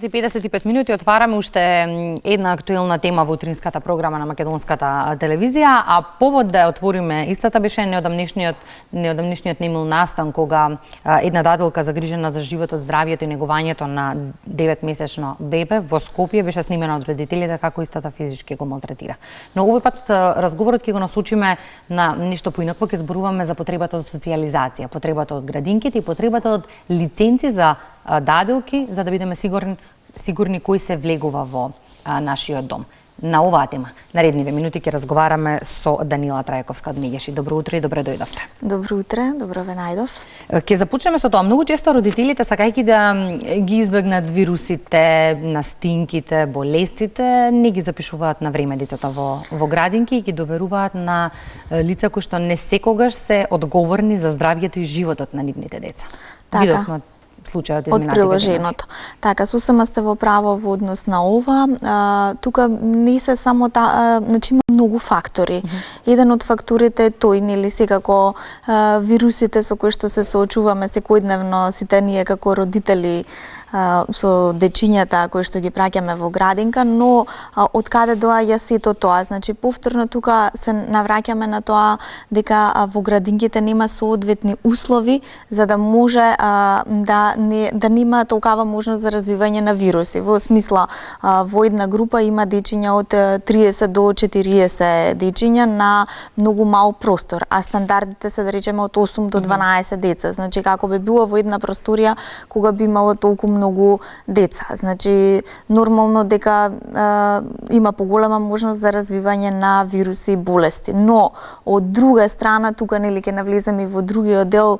55 минути отвараме уште една актуелна тема во утринската програма на македонската телевизија, а повод да ја отвориме истата беше неодамнешниот немил настан кога една дадолка загрижена за животот, здравието и негувањето на 9-месечно бебе во Скопје беше снимена од родителите како истата физички го малтретира. Но овој пат разговорот ќе го насочиме на нешто поинакво, ќе зборуваме за потребата од социјализација, потребата од градинките и потребата од лиценци за дадилки, за да бидеме сигурни кој се влегува во нашиот дом. На оваа тема, наредниве минути ќе разговараме со Данила Трајковска од Мегеши. Добро утро и добре дојдовте. Добро утре, добро ве најдов. Ќе започнеме со тоа. Многу често родителите, сакајќи да ги избегнат вирусите, настинките, болестите, не ги запишуваат на време децата во градинки и ги доверуваат на лица кои што не секогаш се одговорни за здравието и животот на нивните деца. Така. Случајот од приложеното. Така, сосема сте во право во однос на ова. Тука не се само значи има многу фактори. Еден од факторите е тој, нели, секако вирусите со кои што се соочуваме секојдневно сите ние како родители со дечињата кои што ги праќаме во градинка, но од каде доаѓа сето тоа? Значи повторно тука се навраќаме на тоа дека во градинките нема соодветни услови за да може да нема толкава можност за развивање на вируси. Во смисла во една група има дечиња од 30 до 40 дечиња на многу мал простор, а стандардите се да речеме од 8 до 12 деца. Значи како би било во една просторија кога би имало толку многу деца. Значи нормално дека има поголема можност за развивање на вируси и болести. Но од друга страна тука нели ќе навлеземе и во другиот дел,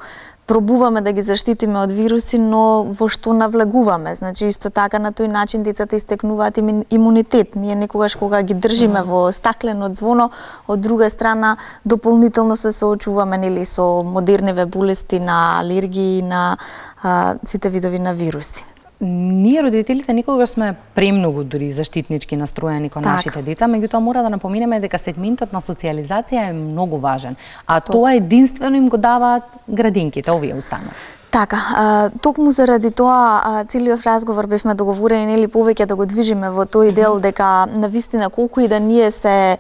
пробуваме да ги заштитиме од вируси, но во што навлегуваме. Значи исто така на тој начин децата истекнуваат имунитет. Ние некогаш кога ги држиме во стаклено звоно, од друга страна дополнително се соочуваме нели со модерниве болести на алергии, на сите видови на вируси. Ние родителите никогаш сме премногу дури заштитнички настроени кон нашите деца, меѓутоа мора да напоминеме дека сегментот на социјализација е многу важен, а тоа единствено им го даваат градинките, овие установи. Така, токму заради тоа целиот разговор бевме договорени нели повеќе да го движиме во тој дел дека навистина колку и да ние се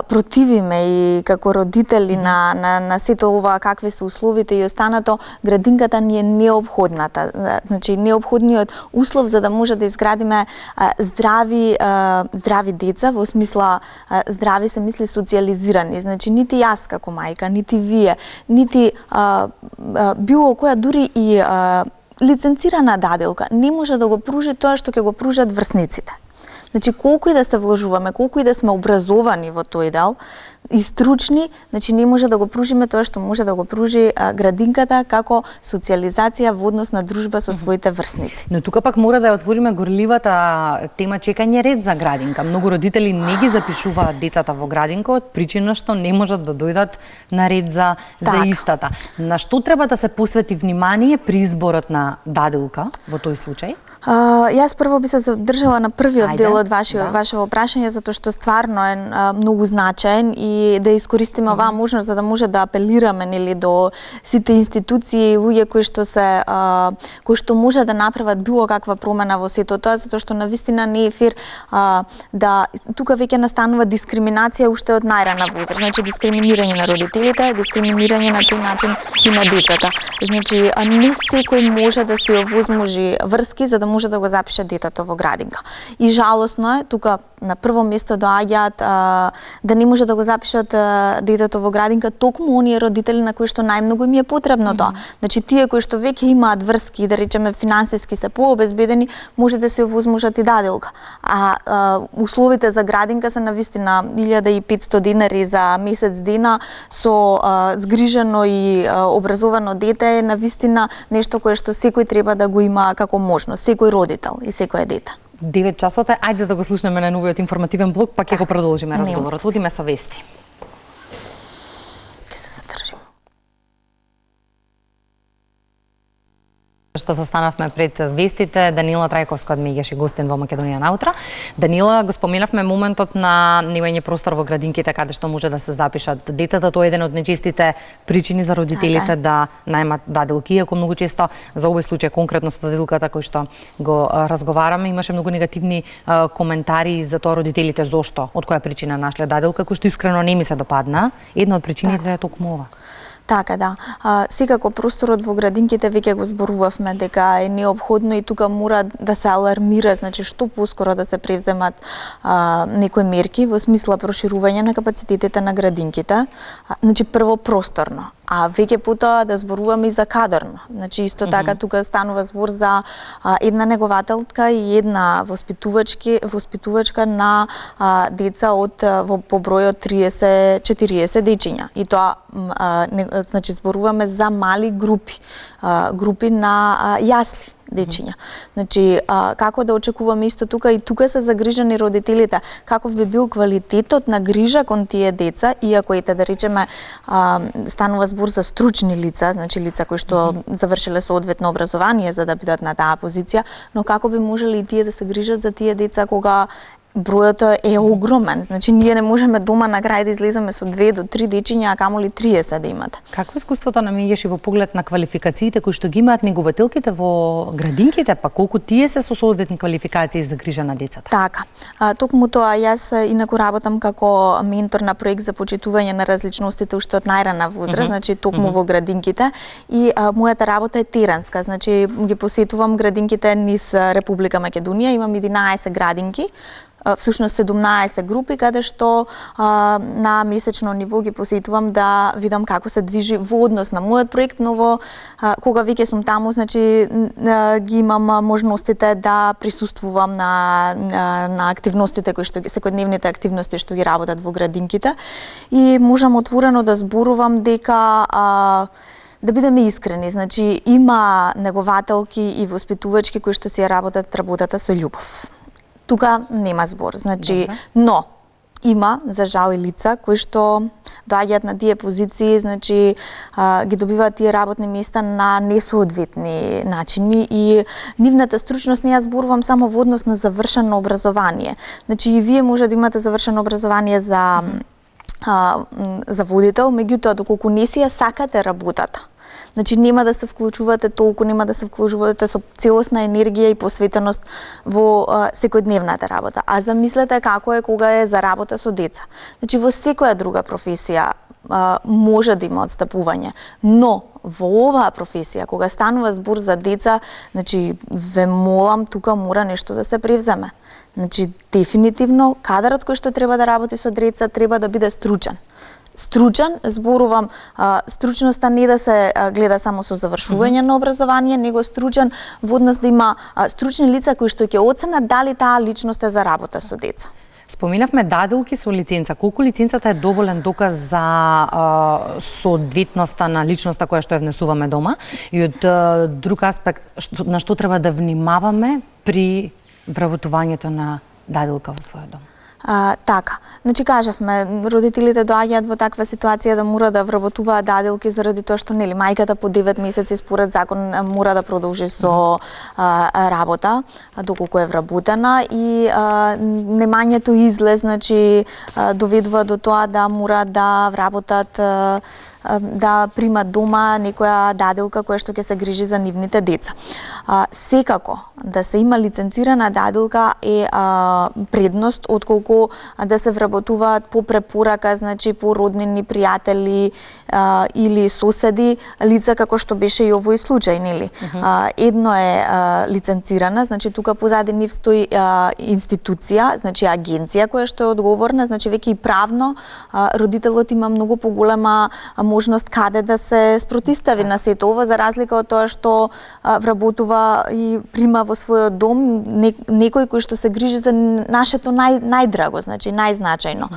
противиме и како родители на сето ова какви се условите и останато, градинката ни е неопходната. Значи неопходниот услов за да може да изградиме здрави деца, во смисла здрави се мисли социјализирани. Значи нити јас како мајка, нити вие, нити било која дури и лиценцирана даделка не може да го пружи тоа што ќе го пружат врсниците. Значи колку и да се вложуваме, колку и да сме образовани во тој дел и стручни, значи не може да го пружиме тоа што може да го пружи градинката како социјализација во однос на дружба со своите врсници. Но тука пак мора да ја отвориме горливата тема чекање ред за градинка. Многу родители не ги запишуваат децата во градинка од причина што не можат да дојдат на ред за истата. На што треба да се посвети внимание при изборот на дадилка во тој случај? Јас прво би се задржала на првиот дел од вашето прашање, затоа што стварно е многу значаен и да искористиме оваа можност за да може да апелираме нели до сите институции и луѓе кои што може да направат било каква промена во сето тоа, затоа што навистина не е фер да тука веќе настанува дискриминација уште од најрана возраст. Значи дискриминирање на родителите, дискриминирање на тој начин и на децата. Значи не секој може да си овозможи врски за да може да го запише детето во градинка. И жалосно е, тука на прво место доаѓаат да не може да го запишат детето во градинка токму оние родители на кои што најмногу им е потребно тоа. Значи тие кои што веќе имаат врски, да речеме финансиски се пообезбедени, може да се овозможат и дадилка. А условите за градинка се навистина 1500 динари за месец дена со згрижено и образовано дете е навистина нешто кое што секој треба да го има како можност, секој родител и секоја дете. 9 часот е, ајде да го слушнеме на новиот информативен блок, па ќе го продолжиме разговорот. Одиме со вести. што застанавме пред вестите, Данила Трајковска од Меѓаш и гостин во Македонија наутра. Данила, го споменавме моментот на немање простор во градинките каде што може да се запишат децата. Тоа е еден од најчестите причини за родителите да најмат даделки, иако многу често за овој случај конкретно со даделката кој што го разговараме, имаше многу негативни коментари за тоа родителите зошто, од која причина нашле даделка, кој што искрено не ми се допадна. Една од причините е токму ова. Така, да. Секако просторот во градинките веќе го зборувавме дека е неопходно и тука мора да се алармира, значи што поскоро да се превземат некои мерки во смисла проширување на капацитетите на градинките. Значи прво просторно, а веќе потоа да зборуваме и за кадрно. Значи исто така тука станува збор за една негователка и една воспитувачка на деца во по број од 30-40 дечиња. И тоа значи зборуваме за мали групи на јасли дечиња. Значи, како да очекуваме исто тука, и тука се загрижени родителите, каков би бил квалитетот на грижа кон тие деца, иако ете да речеме станува збор за стручни лица, значи лица кои што завршиле соодветно образование за да бидат на таа позиција, но како би можеле и тие да се грижат за тие деца кога бројот е огромен. Значи ние не можеме дома на крај да излеземе со 2 до 3 дечиња, а камоли 30 да имате. Какво е искуството на Меѓаш во поглед на квалификациите кои што ги имаат негователките во градинките, па колку тие се со соодветни квалификации за грижа на децата? Така. Токму тоа, јас инаку работам како ментор на проект за почитување на различностите уште од најрана возраст, значи токму во градинките, и мојата работа е теренска, значи ги посетувам градинките низ Република Македонија, имам 11 градинки, всушност 17 групи каде што на месечно ниво ги посетувам да видам како се движи во однос на мојот проект, но кога веќе сум таму, значи ги имам можностите да присуствувам на активностите кои што секојдневните активности што ги работат во градинките, и можам отворено да зборувам дека да бидеме искрени, значи има негователки и воспитувачки кои што си работат работата со љубов. Тука нема збор, значи, но има за жал и лица кои што доаѓаат на тие позиции, значи ги добиваат тие работни места на несоодветни начини, и нивната стручност не ја зборувам само во однос на завршено образование. Значи и вие може да имате завршено образование за водител, меѓутоа доколку не си ја сакате работата, значи нема да се вклучувате толку, нема да се вклучувате со целосна енергија и посветеност во секојдневната работа. А замислете како е кога е за работа со деца. Значи во секоја друга професија може да има отстапување, но во оваа професија кога станува збор за деца, значи ве молам, тука мора нешто да се превземе. Значи дефинитивно кадрот кој што треба да работи со деца треба да биде стручен. Стручен, зборувам, стручноста не да се гледа само со завршување на образование, него стручен во однос да има стручни лица кои што ќе оценат дали таа личност е за работа со деца. Споминавме даделки со лиценца. Колку лиценцата е доволен доказ за соодветноста на личноста која што ја внесуваме дома? И од друг аспект, на што треба да внимаваме при вработувањето на даделка во својот дом? Така, значи кажавме, родителите доаѓаат во таква ситуација да мора да вработуваат даделки заради тоа што нели мајката по 9 месеци според закон мора да продолжи со работа доколку е вработена, и немањето излез значи доведува до тоа да мора да вработат, да примат дома некоја даделка која што ќе се грижи за нивните деца. Секако да се има лиценцирана даделка е предност отколку да се вработуваат по препорака, значи по роднини, пријатели или соседи лица како што беше и овој случај, нели? Едно е лиценцирана, значи тука позади нив стои институција, значи агенција која што е одговорна, значи веќе и правно родителот има многу поголема можност каде да се спротистави на сето ова, за разлика од тоа што вработува и прима во својот дом некој кој што се грижи за нашето најдраго, значи најзначајно.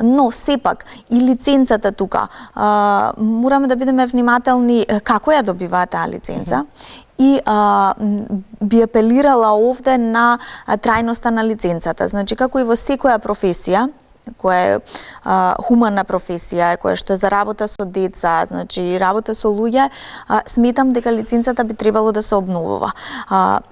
Но сепак и лиценцата тука мораме да бидеме внимателни како ја добиваат таа лиценца, и би апелирала овде на трајноста на лиценцата. Значи како и во секоја професија, која е хуманна професија, која што е за работа со деца, значи работа со луѓе, сметам дека лиценцата би требало да се обновува.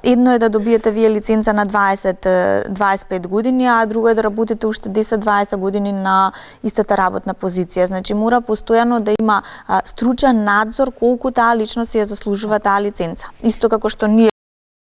Едно е да добиете вие лиценца на 20-25 години, а друго е да работите уште 10-20 години на истата работна позиција. Значи мора постојано да има стручен надзор колку таа личност ја заслужува таа лиценца. Исто како што ние